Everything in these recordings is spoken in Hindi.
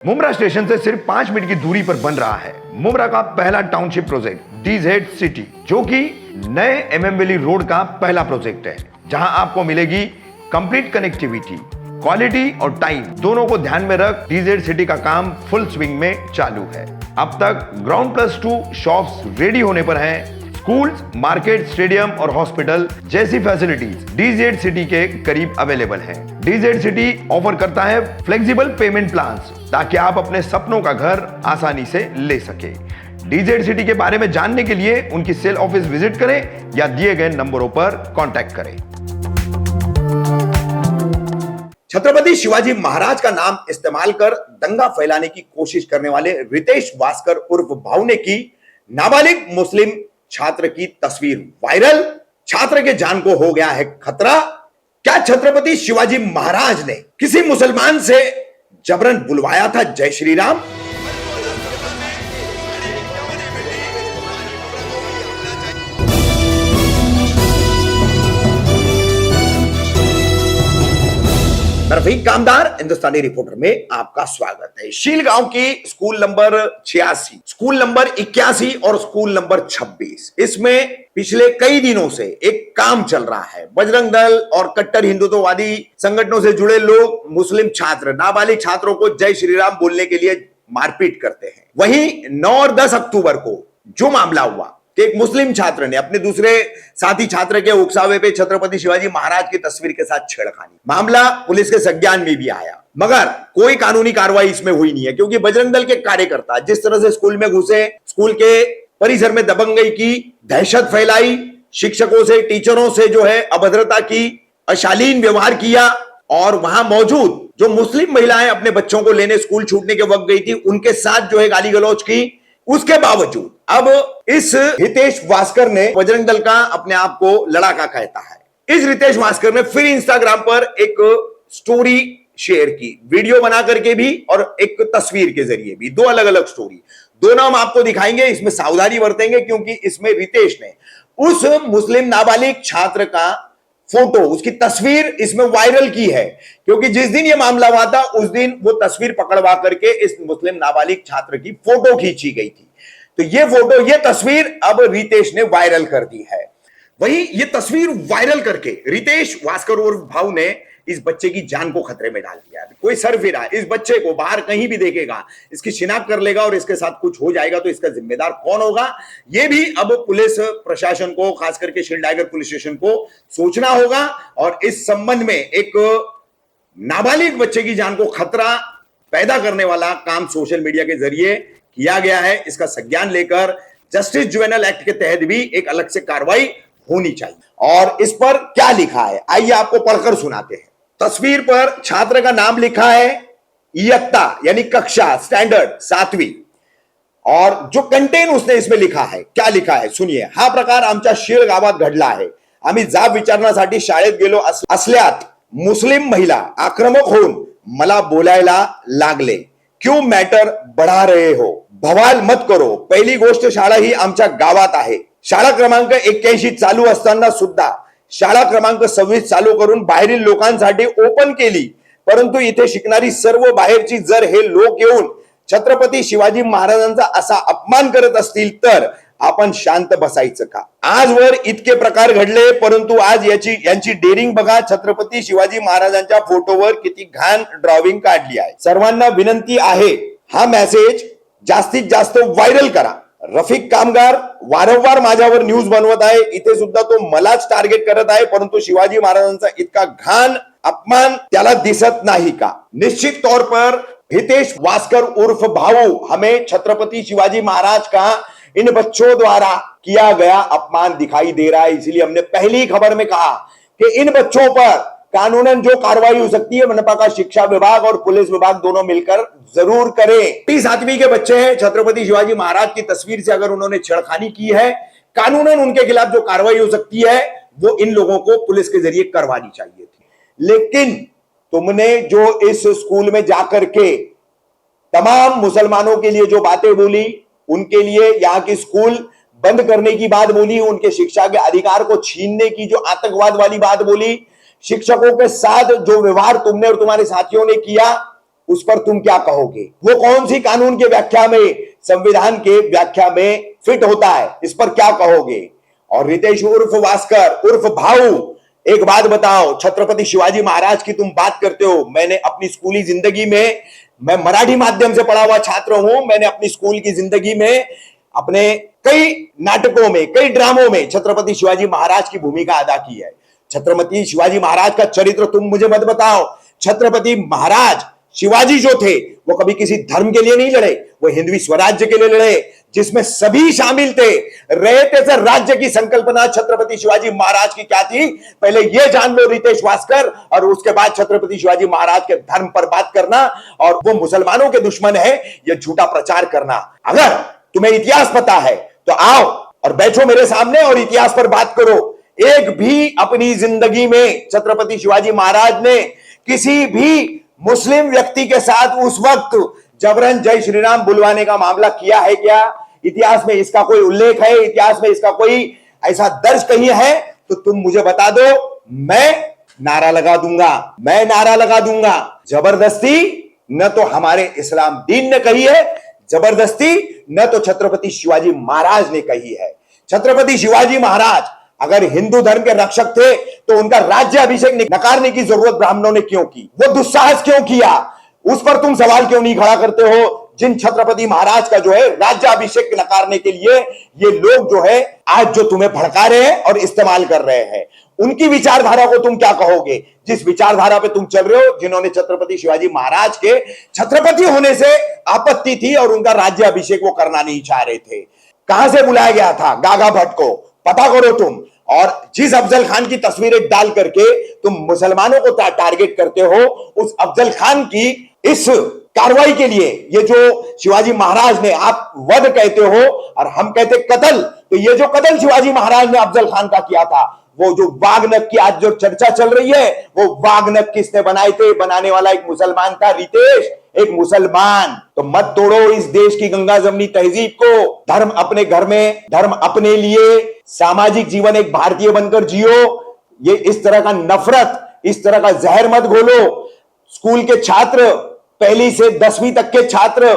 मुमरा स्टेशन से सिर्फ 5 मिनट की दूरी पर बन रहा है मुमरा का पहला टाउनशिप प्रोजेक्ट डीजेड सिटी, जो कि नए एमएम वैली रोड का पहला प्रोजेक्ट है, जहां आपको मिलेगी कंप्लीट कनेक्टिविटी, क्वालिटी और टाइम दोनों को ध्यान में रख डीजेड सिटी का काम फुल स्विंग में चालू है। अब तक ग्राउंड +2 शॉप्स रेडी होने पर हैं। स्कूल्स, मार्केट, स्टेडियम और हॉस्पिटल जैसी फैसिलिटीज डीजेड सिटी के करीब अवेलेबल हैं। डीजेड सिटी ऑफर करता है फ्लेक्सिबल पेमेंट प्लान्स, ताकि आप अपने सपनों का घर आसानी से ले सके। डीजेड सिटी के बारे में जानने के लिए उनकी सेल ऑफिस विजिट करें या दिए गए नंबरों पर कांटेक्ट करें। छत्रपति शिवाजी महाराज का नाम इस्तेमाल कर दंगा फैलाने की कोशिश करने वाले रितेश वास्कर उर्फ भाऊ ने की नाबालिग मुस्लिम छात्र की तस्वीर वायरल। छात्र के जान को हो गया है खतरा। क्या छत्रपति शिवाजी महाराज ने किसी मुसलमान से जबरन बुलवाया था जय श्री राम? रफीक कामदार हिंदुस्तानी रिपोर्टर में आपका स्वागत है। शील गांव की स्कूल नंबर 86, स्कूल नंबर 81 और स्कूल नंबर 26, इसमें पिछले कई दिनों से एक काम चल रहा है। बजरंग दल और कट्टर हिंदुत्ववादी संगठनों से जुड़े लोग मुस्लिम छात्र नाबालिग छात्रों को जय श्री राम बोलने के लिए मारपीट करते हैं। वहीं 9 और 10 अक्टूबर को जो मामला हुआ कि एक मुस्लिम छात्र ने अपने दूसरे साथी छात्र के उकसावे पे छत्रपति शिवाजी महाराज की तस्वीर के साथ छेड़खानी, मामला पुलिस के संज्ञान में भी आया, मगर कोई कानूनी कार्रवाई इसमें हुई नहीं है, क्योंकि बजरंग दल के कार्यकर्ता जिस तरह से स्कूल में घुसे, स्कूल के परिसर में दबंगई की, दहशत फैलाई, शिक्षकों से, टीचरों से जो है अभद्रता की, अशालीन व्यवहार किया, और वहां मौजूद जो मुस्लिम महिलाएं अपने बच्चों को लेने स्कूल छूटने के वक्त गई थी, उनके साथ जो है गाली गलौज की। उसके बावजूद अब इस रितेश वास्कर ने बजरंग दल का अपने आप को लड़ाका कहता है। इस रितेश वास्कर ने फिर इंस्टाग्राम पर एक स्टोरी शेयर की, वीडियो बना करके भी और एक तस्वीर के जरिए भी, 2 अलग अलग स्टोरी। दोनों हम आपको दिखाएंगे, इसमें सावधानी बरतेंगे, क्योंकि इसमें रितेश ने उस मुस्लिम नाबालिग छात्र का फोटो, उसकी तस्वीर इसमें वायरल की है, क्योंकि जिस दिन यह मामला हुआ था उस दिन वो तस्वीर पकड़वा करके इस मुस्लिम नाबालिग छात्र की फोटो खींची गई थी। तो ये फोटो, ये तस्वीर अब रितेश ने वायरल कर दी है। वहीं ये तस्वीर वायरल करके रितेश वास्कर उर्फ भाऊ ने इस बच्चे की जान को खतरे में डाल दिया। कोई सरफिरा इस बच्चे को बाहर कहीं भी देखेगा, इसकी शिनाख्त कर लेगा और इसके साथ कुछ हो जाएगा, तो इसका जिम्मेदार कौन होगा, यह भी अब पुलिस प्रशासन को, खास करके शील टाइगर पुलिस स्टेशन को सोचना होगा। और इस संबंध में एक नाबालिग बच्चे की जान को खतरा पैदा करने वाला काम सोशल मीडिया के जरिए किया गया है। इसका संज्ञान लेकर जस्टिस जुवेनाइल एक्ट के तहत भी एक अलग से कार्रवाई होनी चाहिए। और इस पर क्या लिखा है, आइए आपको पढ़कर सुनाते हैं। तस्वीर पर छात्र का नाम लिखा है इयत्ता, यानी कक्षा, स्टैंडर्ड 7वीं, और जो कंटेंट उसने इसमें लिखा है, क्या लिखा है सुनिए। हा प्रकार आमच्या शीळ गावात घडला आहे। आम्ही जाब विचारण्यासाठी शाळेत गेलो असल्यात मुस्लिम महिला आक्रमक होऊन मला बोलायला लागले, क्यों मॅटर बढ़ा रहे हो, भवाल मत करो, पहिली गोष्ट शाळा ही आमच्या गावात आहे। शाळा क्रमांक 81 चालू असताना सुद्धा शाळा क्रमांक 26 चालू करून बाहेरील लोकांसाठी ओपन केली, परंतु इथे शिकणारी सर्व बाहेरची जर हे लोक येऊन छत्रपती शिवाजी महाराजांचा असा अपमान करत असतील तर आपण शांत बसायचं का? आजवर इतके प्रकार घडले, परंतु आज यांची डेअरिंग बघा। छत्रपती शिवाजी महाराजांच्या फोटोवर किती घाण ड्रॉइंग काढली आहे। सर्वांना विनंती आहे, हा मेसेज जास्तीत जास्त व्हायरल करा। रफीक कामगार वारंवार माझ्यावर न्यूज बनवत आहे, इथे सुद्धा तो मलाच टार्गेट करत आहे, परंतु शिवाजी महाराजांचा इतका घाण अपमान त्याला दिसत नाही का? निश्चित तौर पर रितेश वास्कर उर्फ भाऊ, हमें छत्रपति शिवाजी महाराज का इन बच्चों द्वारा किया गया अपमान दिखाई दे रहा है। इसलिए हमने पहली खबर में कहा कि इन बच्चों पर कानूनन जो कार्रवाई हो सकती है, मनपा का शिक्षा विभाग और पुलिस विभाग दोनों मिलकर जरूर करें। 7वीं के बच्चे हैं, छत्रपति शिवाजी महाराज की तस्वीर से अगर उन्होंने छेड़खानी की है, कानूनन उनके खिलाफ जो कार्रवाई हो सकती है वो इन लोगों को पुलिस के जरिए करवानी चाहिए थी। लेकिन तुमने जो इस स्कूल में जाकर के तमाम मुसलमानों के लिए जो बातें बोली, उनके लिए यहाँ की स्कूल बंद करने की बात बोली, उनके शिक्षा के अधिकार को छीनने की जो आतंकवाद वाली बात बोली, शिक्षकों के साथ जो व्यवहार तुमने और तुम्हारे साथियों ने किया, उस पर तुम क्या कहोगे? वो कौन सी कानून के व्याख्या में, संविधान के व्याख्या में फिट होता है, इस पर क्या कहोगे? और रितेश उर्फ भास्कर उर्फ भाऊ, एक बात बताओ, छत्रपति शिवाजी महाराज की तुम बात करते हो। मैंने अपनी स्कूली जिंदगी में, मैं मराठी माध्यम से पढ़ा हुआ छात्र हूं, मैंने अपनी स्कूल की जिंदगी में अपने कई नाटकों में, कई ड्रामों में छत्रपति शिवाजी महाराज की भूमिका अदा की है। छत्रपति शिवाजी महाराज का चरित्र तुम मुझे मत बताओ। छत्रपति महाराज शिवाजी जो थे वो कभी किसी धर्म के लिए नहीं लड़े, वो हिंदवी स्वराज्य के लिए लड़े, जिसमें सभी शामिल थे। रहे थे सर, राज्य की संकल्पना छत्रपति शिवाजी महाराज की क्या थी, पहले यह जान लो रितेश भास्कर, और उसके बाद छत्रपति शिवाजी महाराज के धर्म पर बात करना और वो मुसलमानों के दुश्मन है, यह झूठा प्रचार करना। अगर तुम्हें इतिहास पता है तो आओ और बैठो मेरे सामने और इतिहास पर बात करो। एक भी अपनी जिंदगी में छत्रपति शिवाजी महाराज ने किसी भी मुस्लिम व्यक्ति के साथ उस वक्त जबरन जय श्री राम बुलवाने का मामला किया है क्या? इतिहास में इसका कोई उल्लेख है? इतिहास में इसका कोई ऐसा दर्ज कहीं है तो तुम मुझे बता दो, मैं नारा लगा दूंगा, मैं नारा लगा दूंगा। जबरदस्ती न तो हमारे इस्लाम दीन ने कही है, जबरदस्ती न तो छत्रपति शिवाजी महाराज ने कही है। छत्रपति शिवाजी महाराज अगर हिंदू धर्म के रक्षक थे तो उनका राज्य अभिषेक नकारने की जरूरत ब्राह्मणों ने क्यों की? वो दुस्साहस क्यों किया? उस पर तुम सवाल क्यों नहीं खड़ा करते हो? जिन छत्रपति महाराज का जो है राज्य अभिषेक नकारने के लिए ये लोग जो है आज जो तुम्हें भड़का रहे हैं और इस्तेमाल कर रहे हैं, उनकी विचारधारा को तुम क्या कहोगे? जिस विचारधारा पे तुम चल रहे हो, जिन्होंने छत्रपति शिवाजी महाराज के छत्रपति होने से आपत्ति थी और उनका राज्य अभिषेक वो करना नहीं चाह रहे थे। कहां से बुलाया गया था गागा भट्ट को, पता करो तुम। और जिस अफजल खान की तस्वीरें डाल करके तुम मुसलमानों को टारगेट करते हो, उस अफजल खान की इस कार्रवाई के लिए, ये जो शिवाजी महाराज ने आप वध कहते हो और हम कहते कत्ल, तो ये जो कत्ल शिवाजी महाराज ने अफजल खान का किया था, वो जो वाघनख की आज जो चर्चा चल रही है, वो वाघनख किसने बनाए थे? बनाने वाला एक मुसलमान था, रितेश, एक मुसलमान। तो मत तोड़ो इस देश की गंगा जमनी तहजीब को। धर्म अपने घर में, धर्म अपने लिए, सामाजिक जीवन एक भारतीय बनकर जियो। ये इस तरह का नफरत, इस तरह का जहर मत घोलो। स्कूल के छात्र, पहली से 10वीं तक के छात्र,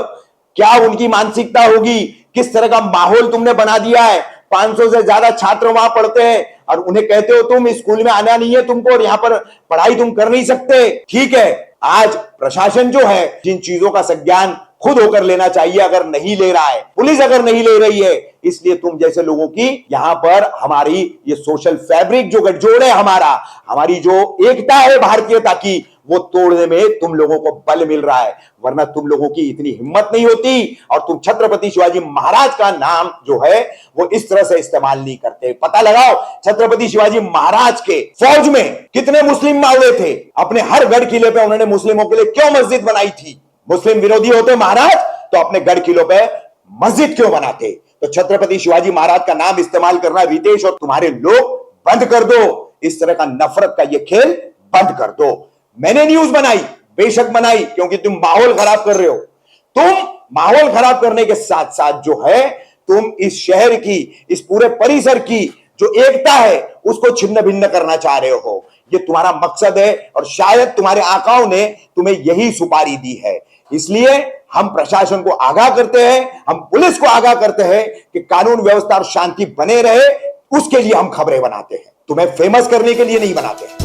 क्या उनकी मानसिकता होगी? किस तरह का माहौल तुमने बना दिया है? 500 से ज्यादा छात्र वहां पढ़ते हैं और उन्हें कहते हो तुम इस स्कूल में आना नहीं है तुमको और यहां पर पढ़ाई तुम कर नहीं सकते। ठीक है, आज प्रशासन जो है जिन चीजों का संज्ञान खुद होकर लेना चाहिए अगर नहीं ले रहा है, पुलिस अगर नहीं ले रही है, इसलिए तुम जैसे लोगों की यहां पर हमारी ये सोशल फैब्रिक जो गठजोड़ है, हमारी जो एकता है भारतीयता की, वो तोड़ने में तुम लोगों को बल मिल रहा है। वरना तुम लोगों की इतनी हिम्मत नहीं होती और तुम छत्रपति शिवाजी महाराज का नाम जो है वो इस तरह से इस्तेमाल नहीं करते। पता लगाओ छत्रपति शिवाजी महाराज के फौज में कितने मुस्लिम मावड़े थे। अपने हर गढ़ किले पे उन्होंने मुस्लिमों के लिए क्यों मस्जिद बनाई थी? मुस्लिम विरोधी होते महाराज तो अपने गढ़ किलों पे मस्जिद क्यों बनाते? तो छत्रपति शिवाजी महाराज का नाम इस्तेमाल करना रितेश और तुम्हारे लोग बंद कर दो। इस तरह का नफरत का ये खेल बंद कर दो। मैंने न्यूज बनाई, बेशक बनाई, क्योंकि तुम माहौल खराब कर रहे हो। तुम माहौल खराब करने के साथ साथ जो है तुम इस शहर की, इस पूरे परिसर की जो एकता है उसको छिन्न भिन्न करना चाह रहे हो। ये तुम्हारा मकसद है और शायद तुम्हारे आकाओं ने तुम्हें यही सुपारी दी है। इसलिए हम प्रशासन को आगाह करते हैं, हम पुलिस को आगाह करते हैं कि कानून व्यवस्था और शांति बने रहे, उसके लिए हम खबरें बनाते हैं, तुम्हें फेमस करने के लिए नहीं बनाते।